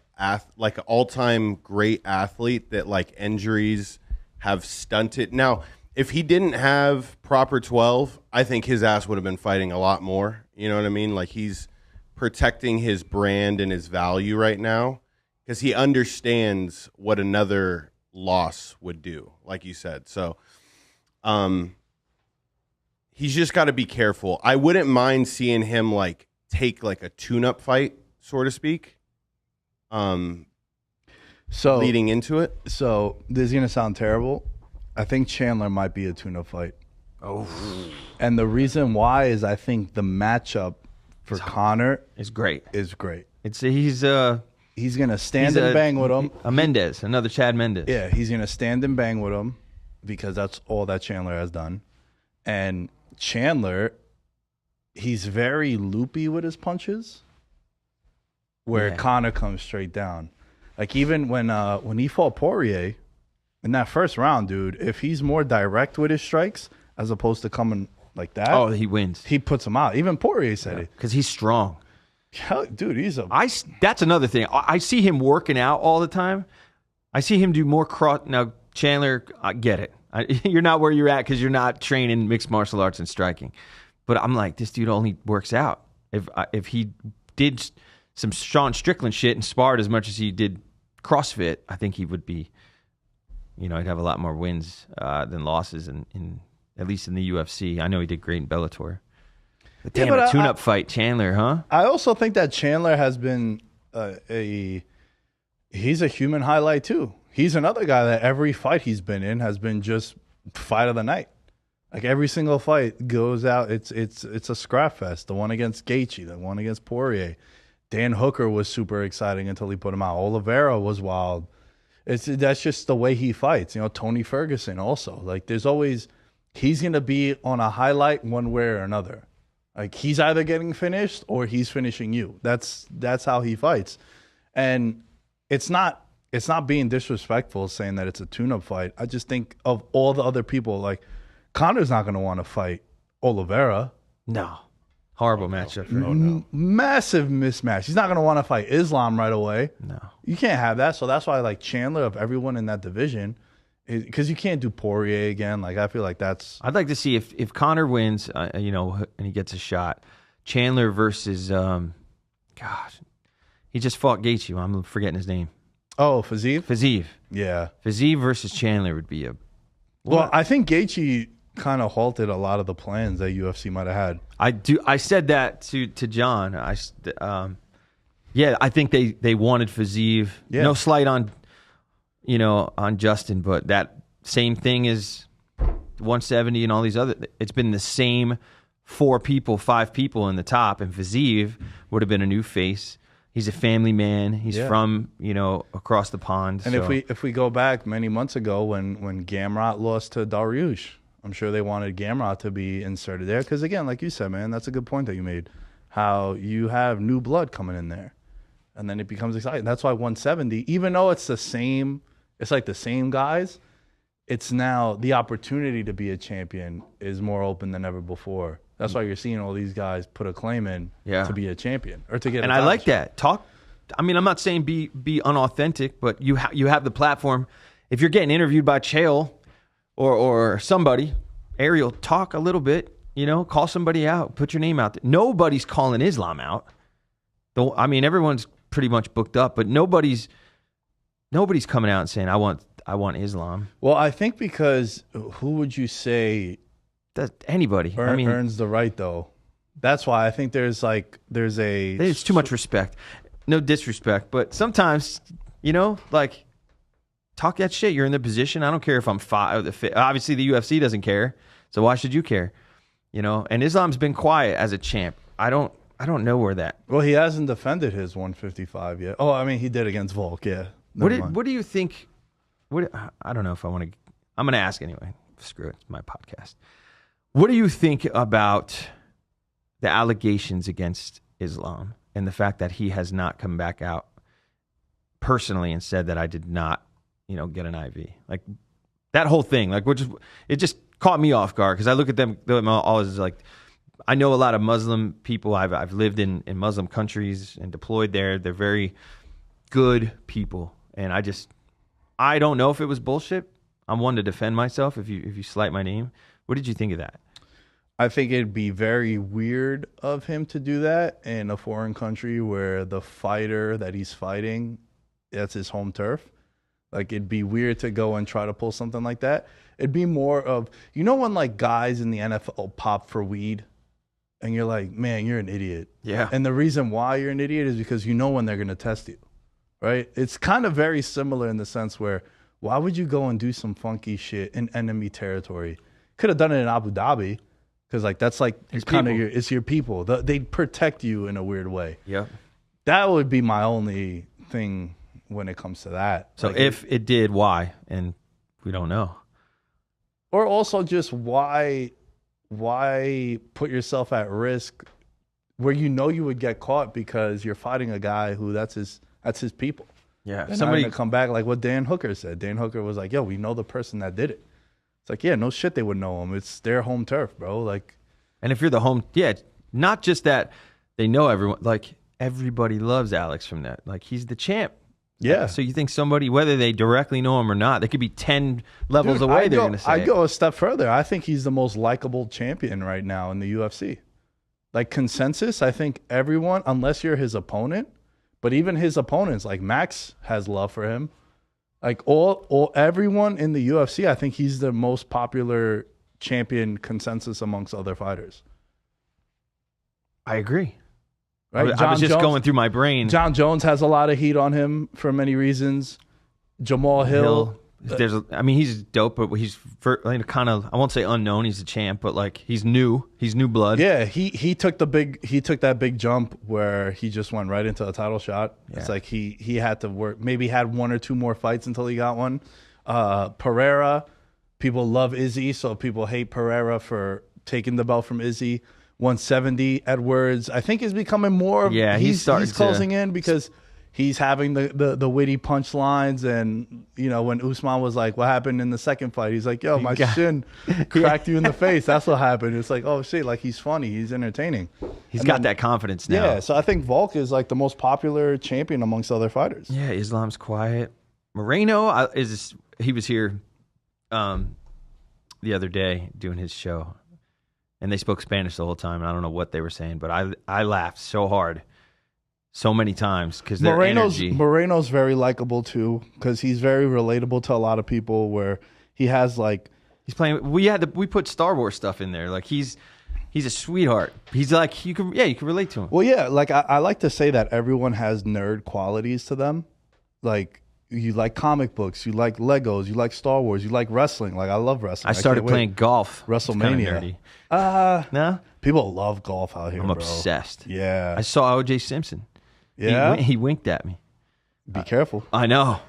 all-time great athlete that like injuries have stunted. Now, if he didn't have proper 12, I think his ass would have been fighting a lot more. You know what I mean? Like he's protecting his brand and his value right now because he understands what another loss would do, like you said. So, he's just got to be careful. I wouldn't mind seeing him like take like a tune-up fight, so to speak. So leading into it. So this is gonna sound terrible. I think Chandler might be a tune-up fight. Oh, And the reason why is I think the matchup for Conor it's great. is great. He's gonna stand and bang with him. A Mendez, another Chad Mendez. Yeah, he's gonna stand and bang with him because that's all that Chandler has done. And Chandler, he's very loopy with his punches, where Yeah. Conor comes straight down. Like even when he fought Poirier in that first round, dude, if he's more direct with his strikes as opposed to coming like that, Oh, he wins. he puts him out. Even Poirier said it. Because he's strong. Hell, dude, he's a That's another thing. I see him working out all the time. I see him do more cross. Now, Chandler, I get it. You're not where you're at because you're not training mixed martial arts and striking. But I'm like, this dude only works out. If he did some Sean Strickland shit and sparred as much as he did CrossFit, I think he would be, he'd have a lot more wins than losses in at least in the UFC. I know he did great in Bellator. But damn, a tune-up fight, Chandler, huh? I also think that Chandler has been he's a human highlight too. He's another guy that every fight he's been in has been just fight of the night. Like every single fight goes out, it's a scrap fest. The one against Gaethje, the one against Poirier. Dan Hooker was super exciting until he put him out. Oliveira was wild. That's just the way he fights. Tony Ferguson also. Like there's always, he's going to be on a highlight one way or another. Like he's either getting finished or he's finishing you. That's how he fights. And it's not being disrespectful saying that it's a tune-up fight. I just think of all the other people, like Conor's not going to want to fight Oliveira. No. Horrible matchup. Massive mismatch. He's not going to want to fight Islam right away. No. You can't have that. So that's why, like, Chandler of everyone in that division, because you can't do Poirier again. Like, I feel like that's... I'd like to see if Conor wins, and he gets a shot, Chandler versus, gosh, he just fought Gaethje. I'm forgetting his name. Oh, Fiziev? Fiziev. Yeah. Fiziev versus Chandler would be a... Well, I think Gaethje kind of halted a lot of the plans that UFC might have had. I said that to John. I think they wanted Fiziev. Yeah. No slight on Justin, but that same thing is 170 and all these other. It's been the same 5 people in the top, and Fiziev would have been a new face. He's a family man. He's from across the pond. And if we go back many months ago when Gamrot lost to Dariush, I'm sure they wanted Gamrot to be inserted there because, again, like you said, man, that's a good point that you made. How you have new blood coming in there, and then it becomes exciting. That's why 170, even though it's like the same guys, it's now the opportunity to be a champion is more open than ever before. That's why you're seeing all these guys put a claim in to be a champion or to get. And I like that talk. I mean, I'm not saying be unauthentic, but you have the platform. If you're getting interviewed by Chael or somebody, Ariel, talk a little bit. Call somebody out. Put your name out there. Nobody's calling Islam out. Though I mean, everyone's pretty much booked up, but nobody's coming out and saying I want Islam. Well, I think because who would you say? Anybody. Earns the right, though. That's why I think there's too much respect. No disrespect, but sometimes, talk that shit. You're in the position. I don't care if I'm obviously the UFC doesn't care, so why should you care? And Islam's been quiet as a champ. I don't know where that. Well, he hasn't defended his 155 yet. Oh, I mean, he did against Volk. Yeah. What do you think? I don't know if I want to. I'm going to ask anyway. Screw it. It's my podcast. What do you think about the allegations against Islam and the fact that he has not come back out personally and said that I did not, get an IV? Like that whole thing, it just caught me off guard because I look at them all as like, I know a lot of Muslim people. I've lived in Muslim countries and deployed there. They're very good people, and I don't know if it was bullshit. I'm one to defend myself if you slight my name. What did you think of that? I think it'd be very weird of him to do that in a foreign country where the fighter that he's fighting, that's his home turf. Like, it'd be weird to go and try to pull something like that. It'd be more of, when like guys in the NFL pop for weed and you're like, man, you're an idiot. Yeah. And the reason why you're an idiot is because when they're going to test you, right? It's kind of very similar in the sense where, why would you go and do some funky shit in enemy territory? Could have done it in Abu Dhabi, because that's like it's your people. They'd protect you in a weird way. Yeah, that would be my only thing when it comes to that. So if it did, why? And we don't know. Or also just why put yourself at risk where you would get caught because you're fighting a guy who that's his people. Yeah, somebody to come back like what Dan Hooker said. Dan Hooker was like, "Yo, we know the person that did it." It's like, yeah, no shit, they would know him. It's their home turf, bro. Like, and if you're the home, not just that they know everyone. Like everybody loves Alex from that. Like he's the champ. Yeah. So you think somebody, whether they directly know him or not, they could be 10 levels away. They're going to say. I'd go a step further. I think he's the most likable champion right now in the UFC. Like consensus, I think everyone, unless you're his opponent, but even his opponents, like Max has love for him. Like everyone in the UFC, I think he's the most popular champion consensus amongst other fighters. I agree. Right? I was just going through my brain. John Jones has a lot of heat on him for many reasons. Jamal Hill. He's dope, but he's kind of, I won't say unknown. He's a champ, but like he's new. He's new blood. Yeah, he took that big jump where he just went right into a title shot. Yeah. It's like he had to work. Maybe had one or two more fights until he got one. Pereira, people love Izzy, so people hate Pereira for taking the belt from Izzy. 170. Edwards, I think, is becoming more. Yeah, he's closing in because he's having the witty punchlines, and when Usman was like, "What happened in the second fight?" He's like, "Yo, my shin cracked you in the face. That's what happened." It's like, oh shit, like he's funny, he's entertaining. He's got that confidence now. Yeah, so I think Volk is like the most popular champion amongst other fighters. Yeah, Islam's quiet. Moreno he was here the other day doing his show, and they spoke Spanish the whole time. And I don't know what they were saying, but I laughed so hard. So many times because Moreno's very likable too because he's very relatable to a lot of people. Where he has like he's playing. We put Star Wars stuff in there. Like he's a sweetheart. He's like you can relate to him. Well, yeah, like I like to say that everyone has nerd qualities to them. Like you like comic books, you like Legos, you like Star Wars, you like wrestling. Like I love wrestling. I started playing golf. WrestleMania. No, people love golf out here. I'm obsessed. Yeah, I saw O.J. Simpson. Yeah, he winked at me. Be careful. I know.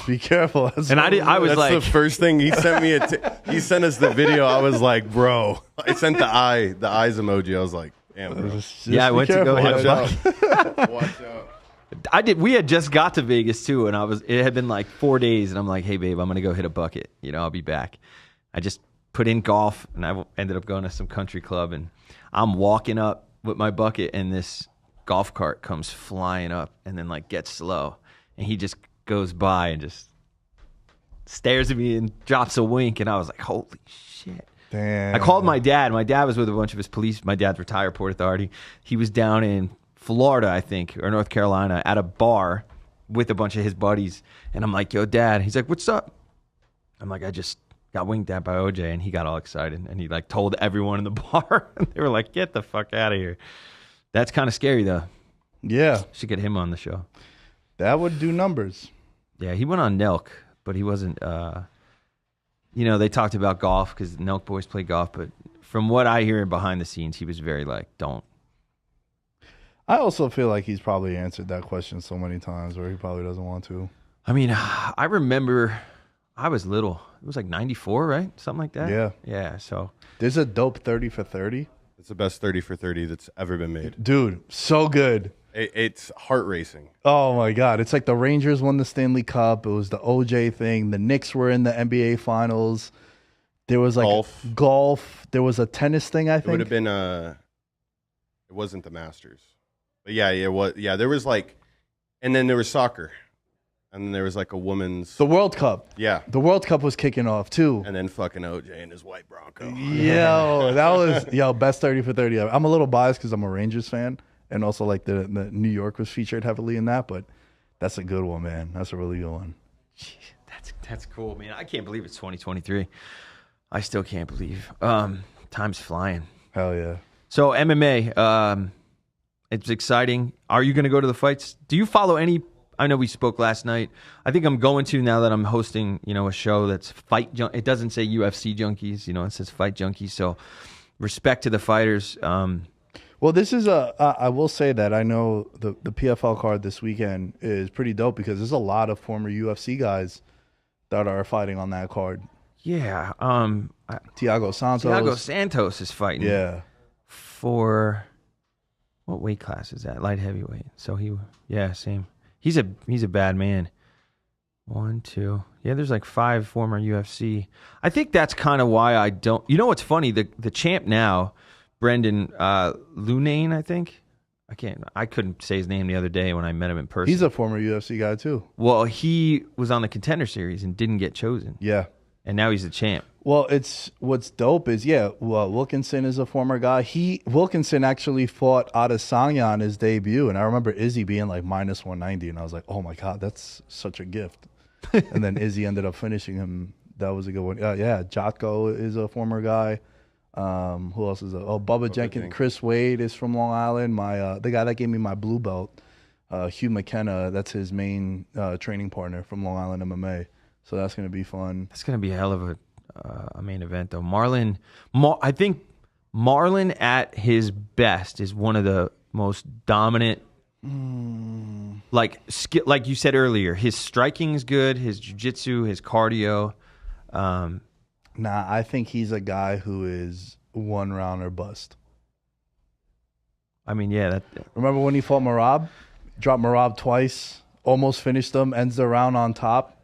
Be careful. And I was like, that's the first thing he sent me. He sent us the video. I was like, bro. I sent the eyes emoji. I was like, damn. Bro. I went to go hit a bucket. Watch out. We had just got to Vegas too, and it had been like 4 days, and I'm like, hey babe, I'm gonna go hit a bucket. I'll be back. I just put in golf, and I ended up going to some country club, and I'm walking up with my bucket, and this golf cart comes flying up and then like gets slow, and he just goes by and just stares at me and drops a wink, and I was like, holy shit. Damn. I called my dad. My dad was with a bunch of his police. My dad's retired Port Authority. He was down in Florida, I think, or North Carolina at a bar with a bunch of his buddies, and I'm like, yo dad. He's like, what's up? I'm like, I just got winked at by OJ, and he got all excited, and he like told everyone in the bar, and they were like, get the fuck out of here. That's kind of scary, though. Yeah. Should get him on the show. That would do numbers. Yeah, he went on Nelk, but he wasn't, they talked about golf because the Nelk boys play golf, but from what I hear behind the scenes, he was very like, don't. I also feel like he's probably answered that question so many times where he probably doesn't want to. I mean, I remember I was little. It was like 94, right? Something like that? Yeah. Yeah, so. There's a dope 30 for 30. It's the best 30 for 30 that's ever been made. Dude, so good. It's heart racing. Oh, my God. It's like the Rangers won the Stanley Cup. It was the OJ thing. The Knicks were in the NBA Finals. There was like golf. There was a tennis thing, I think. It would have been it wasn't the Masters. But yeah, it was. Yeah, there was like, and then there was soccer. And then there was like a women's... The World Cup. Yeah. The World Cup was kicking off, too. And then fucking OJ and his white Bronco. Yo, that was... best 30 for 30 ever. I'm a little biased because I'm a Rangers fan. And also, like, the New York was featured heavily in that. But that's a good one, man. That's a really good one. That's cool, man. I can't believe it's 2023. I still can't believe. Time's flying. Hell yeah. So, MMA, it's exciting. Are you going to go to the fights? Do you follow any... I know we spoke last night. I think I'm going to now that I'm hosting, a show that's It doesn't say UFC Junkeez, it says Fight Junkies. So respect to the fighters. Well, this is I will say that I know the PFL card this weekend is pretty dope because there's a lot of former UFC guys that are fighting on that card. Yeah. Thiago Santos. Thiago Santos is fighting. Yeah. For what weight class is that? Light heavyweight. So same. He's a bad man. 1, 2. Yeah, there's like 5 former UFC. I think that's kind of why I don't. You know what's funny? The champ now, Brendan Lunane, I think. I couldn't say his name the other day when I met him in person. He's a former UFC guy too. Well, he was on the Contender Series and didn't get chosen. Yeah. And now he's the champ. Well, what's dope is Wilkinson is a former guy. Wilkinson actually fought Adesanya on his debut, and I remember Izzy being like -190, and I was like, oh my God, that's such a gift. and then Izzy ended up finishing him. That was a good one. Yeah, Jotko is a former guy. Who else is Bubba Jenkins. Chris Wade is from Long Island. My the guy that gave me my blue belt, Hugh McKenna. That's his main training partner from Long Island MMA. So that's gonna be fun. That's gonna be a hell of a main event though. I think Marlon at his best is one of the most dominant. Like you said earlier, his striking is good. His jiu-jitsu, his cardio. I think he's a guy who is one round or bust. I mean, yeah. Remember when he fought Marab? Dropped Marab twice, almost finished him, ends the round on top.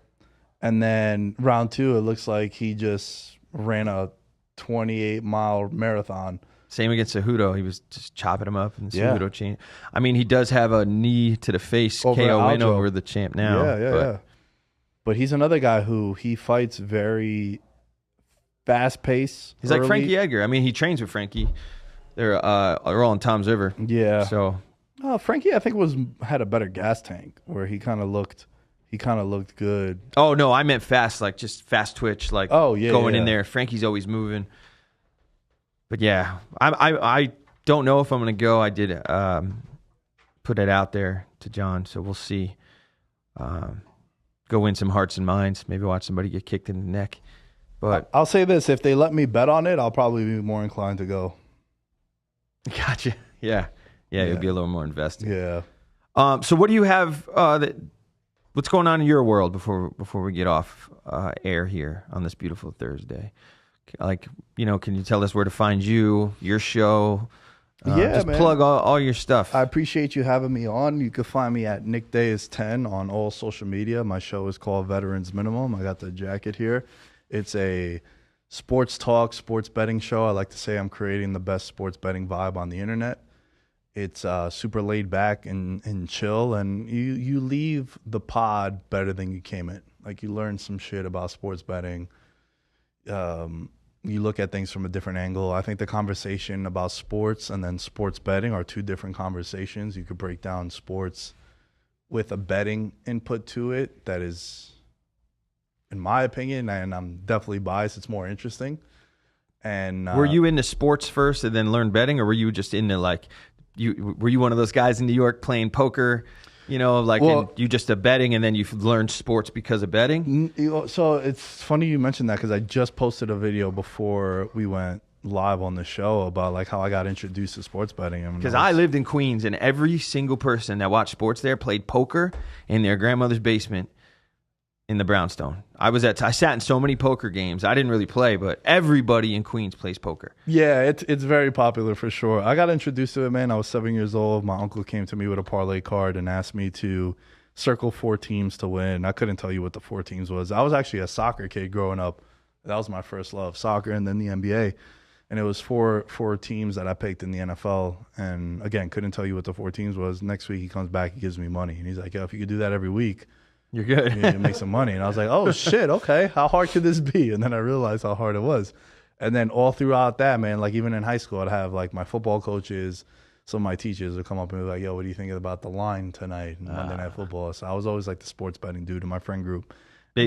And then round 2, it looks like he just ran a 28-mile marathon. Same against Cejudo. He was just chopping him up, and Cejudo changed. I mean, he does have a knee to the face KO win over the champ now. Yeah. But he's another guy who he fights very fast pace. He's like Frankie Edgar. I mean, he trains with Frankie. They're all in Tom's River. Yeah. So Frankie, I think had a better gas tank where he kind of looked good. Oh no, I meant fast, like just fast twitch, like going in there. Frankie's always moving. But yeah, I don't know if I'm gonna go. I did put it out there to John, so we'll see. Go win some hearts and minds. Maybe watch somebody get kicked in the neck. But I'll say this: if they let me bet on it, I'll probably be more inclined to go. Gotcha. Yeah. You'll be a little more invested. Yeah. So what do you have? What's going on in your world before we get off air here on this beautiful Thursday? Like, can you tell us where to find you, your show? Just man. Plug all your stuff. I appreciate you having me on. You can find me at Nick Dais 10 on all social media. My show is called Veterans Minimum. I got the jacket here. It's a sports talk, sports betting show. I like to say I'm creating the best sports betting vibe on the internet. It's super laid back and chill, and you leave the pod better than you came in. Like, you learn some shit about sports betting. You look at things from a different angle. I think the conversation about sports and then sports betting are two different conversations. You could break down sports with a betting input to it that is, in my opinion, and I'm definitely biased, it's more interesting. And were you into sports first and then learned betting, or were you just into were you one of those guys in New York playing poker? You just a betting, and then you've learned sports because of betting? So it's funny you mentioned that, because I just posted a video before we went live on the show about how I got introduced to sports betting. Because I lived in Queens, and every single person that watched sports there played poker in their grandmother's basement in the brownstone. I sat in so many poker games. I didn't really play, but everybody in Queens plays poker. Yeah, it's very popular for sure. I got introduced to it, man. I was 7 years old. My uncle came to me with a parlay card and asked me to circle 4 teams to win. I couldn't tell you what the 4 teams was. I was actually a soccer kid growing up. That was my first love, soccer, and then the NBA. And it was four teams that I picked in the NFL. And again, couldn't tell you what the 4 teams was. Next week he comes back, he gives me money, and he's like, "Yo, if you could do that every week, you're good. You make some money." And I was like, "Oh shit, okay. How hard could this be?" And then I realized how hard it was. And then all throughout that, man, even in high school, I'd have my football coaches, some of my teachers would come up and be like, "Yo, what do you think about the line tonight in Monday Night Football?" So I was always the sports betting dude in my friend group. Were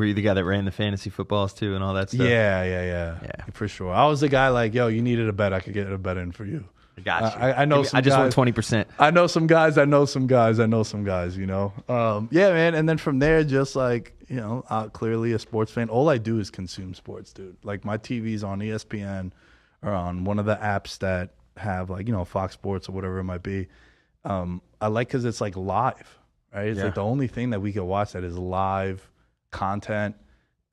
you the guy that ran the fantasy footballs too and all that stuff? Yeah, for sure. I was the guy "Yo, you needed a bet, I could get a bet in for you." Got you. I know. I just want 20%. I know some guys. Yeah, man. And then from there, just clearly a sports fan. All I do is consume sports, dude. My TV's on ESPN or on one of the apps that have Fox Sports or whatever it might be. I because it's live, right? It's the only thing that we can watch that is live content,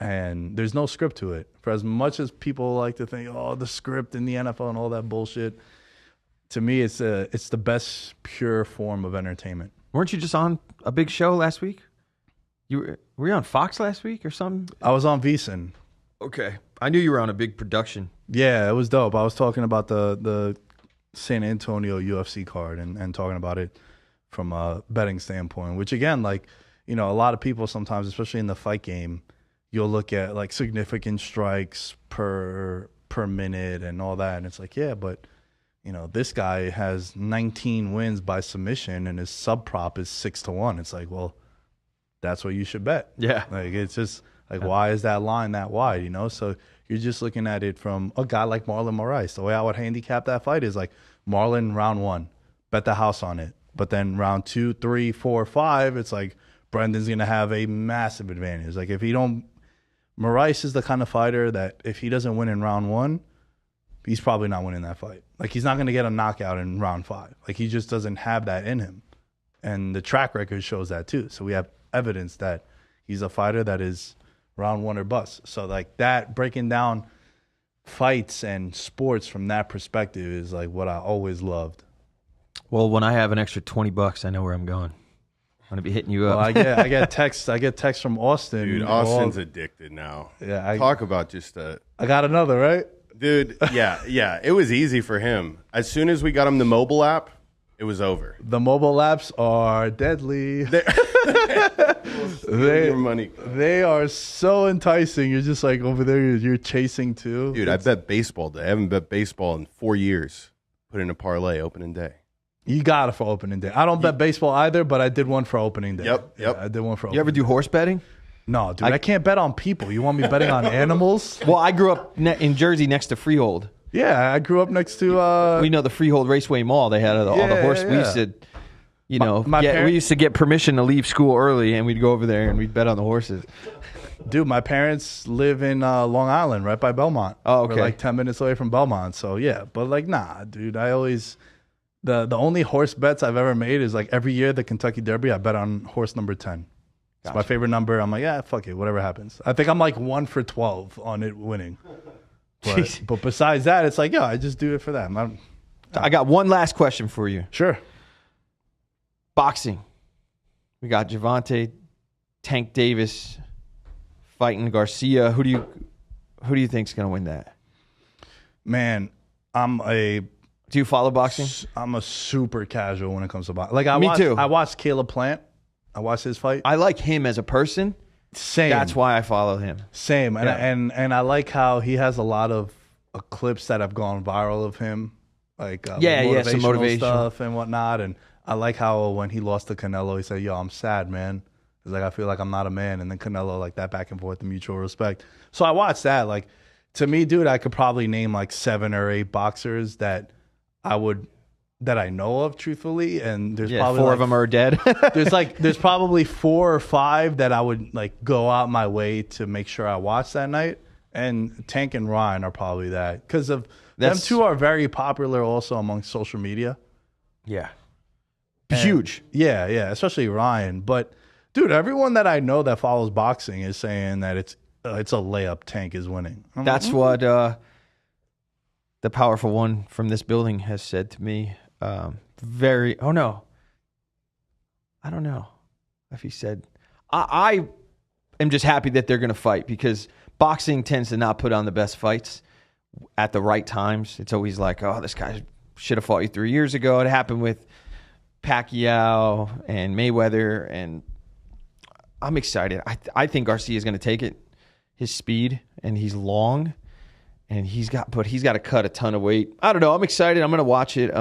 and there's no script to it. For as much as people like to think, the script in the NFL and all that bullshit. To me, it's the best pure form of entertainment. Weren't you just on a big show last week? Were you on Fox last week or something? I was on VSiN. Okay, I knew you were on a big production. Yeah, it was dope. I was talking about the San Antonio UFC card and talking about it from a betting standpoint. Which again, a lot of people sometimes, especially in the fight game, you'll look at significant strikes per minute and all that, and it's but. This guy has 19 wins by submission and his sub prop is 6-1. It's that's what you should bet. Yeah. Like, it's just like, why is that line that wide, you know? So you're just looking at it from a guy like Marlon Moraes. The way I would handicap that fight is like Marlon round 1, bet the house on it. But then round 2, 3, 4, 5, it's like Brendan's going to have a massive advantage. Like, if he don't, Moraes is the kind of fighter that if he doesn't win in round 1, he's probably not winning that fight. Like, he's not going to get a knockout in round 5. Like, he just doesn't have that in him. And the track record shows that too. So we have evidence that he's a fighter that is round 1 or bust. So like that, breaking down fights and sports from that perspective is like what I always loved. Well, when I have an extra $20, I know where I'm going. I'm gonna be hitting you up. Well, I get texts from Austin. Dude, Austin's addicted now. Yeah, talk about just a. I got another, right? Dude, yeah. It was easy for him. As soon as we got him the mobile app, it was over. The mobile apps are deadly. Your money. They are so enticing. You're just like over there, you're chasing too. Dude, I bet baseball day. I haven't bet baseball in 4 years. Put in a parlay opening day. You got it for opening day. I don't bet baseball either, but I did one for opening day. Yep. Yeah, I did one for opening You ever do horse betting? No, dude, I can't bet on people. You want me betting on animals? Well, I grew up in Jersey next to Freehold. Yeah, I grew up next to... we know the Freehold Raceway Mall. They had all the horse. Yeah. We used to, My we used to get permission to leave school early, and we'd go over there and we'd bet on the horses. Dude, my parents live in Long Island, right by Belmont. Oh, okay. We're like 10 minutes away from Belmont. So, yeah. But, like, nah, dude. I always... The only horse bets I've ever made is, like, every year the Kentucky Derby, I bet on horse number 10. It's my favorite number. I'm like, yeah, fuck it, whatever happens. I think I'm like 1 for 12 on it winning. But besides that, it's like, I just do it for that. I got one last question for you. Sure. Boxing. We got Gervonta Tank Davis fighting Garcia. Who do you think's gonna win that? Man, do you follow boxing? I'm a super casual when it comes to boxing. Like Me too. I watched Caleb Plant. I watched his fight. I like him as a person. Same. That's why I follow him. Same. And I like how he has a lot of clips that have gone viral of him. Like some motivational stuff and whatnot. And I like how when he lost to Canelo, he said, "Yo, I'm sad, man. He's like, I feel like I'm not a man." And then Canelo, like that back and forth, the mutual respect. So I watched that. Like, to me, dude, I could probably name like 7 or 8 boxers that I know of, truthfully, and there's probably 4 of them are dead. there's probably 4 or 5 that I would like go out my way to make sure I watch that night, and Tank and Ryan are probably that because of them two are very popular also among social media. Yeah, huge. Yeah, especially Ryan. But dude, everyone that I know that follows boxing is saying that it's a layup. Tank is winning. That's what the powerful one from this building has said to me. I don't know if he said. I am just happy that they're going to fight because boxing tends to not put on the best fights at the right times. It's always like, oh, this guy should have fought you 3 years ago. It happened with Pacquiao and Mayweather, and I'm excited. I think Garcia is going to take it. His speed, and he's long, and he's got to cut a ton of weight. I don't know. I'm excited. I'm going to watch it.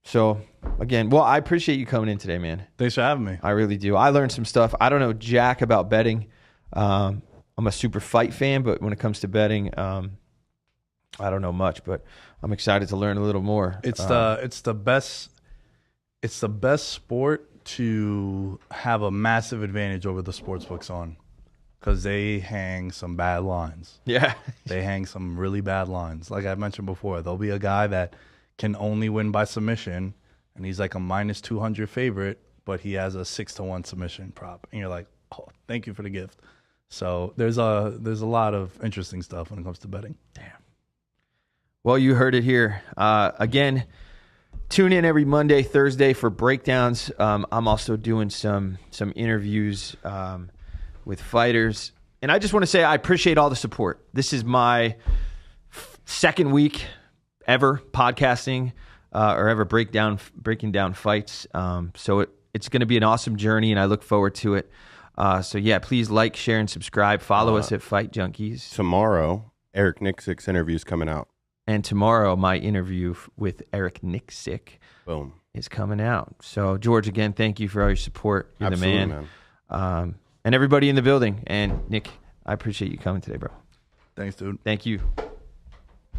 So again, I appreciate you coming in today, man. Thanks for having me. I really do. I learned some stuff. I don't know jack about betting. I'm a super fight fan, but when it comes to betting, I don't know much. But I'm excited to learn a little more. It's the best sport to have a massive advantage over the sports books on. Because they hang some bad lines. Yeah. They hang some really bad lines. Like I mentioned before, there'll be a guy that can only win by submission, and he's like a -200 favorite, but he has a 6-1 submission prop. And you're like, oh, thank you for the gift. So there's a lot of interesting stuff when it comes to betting. Damn. Well, you heard it here. Again, tune in every Monday, Thursday for breakdowns. I'm also doing some interviews with fighters. And I just want to say I appreciate all the support. This is my second week ever podcasting or ever breaking down fights. So it's going to be an awesome journey, and I look forward to it. So yeah, please like, share, and subscribe. Follow us at Fight Junkeez. Tomorrow, Eric Nixick's interview is coming out. And tomorrow, my interview with Eric Nixick Boom. is coming out. So George, again, thank you for all your support. You're Absolutely, the man. and everybody in the building. And Nick, I appreciate you coming today, bro. Thanks, dude. Thank you.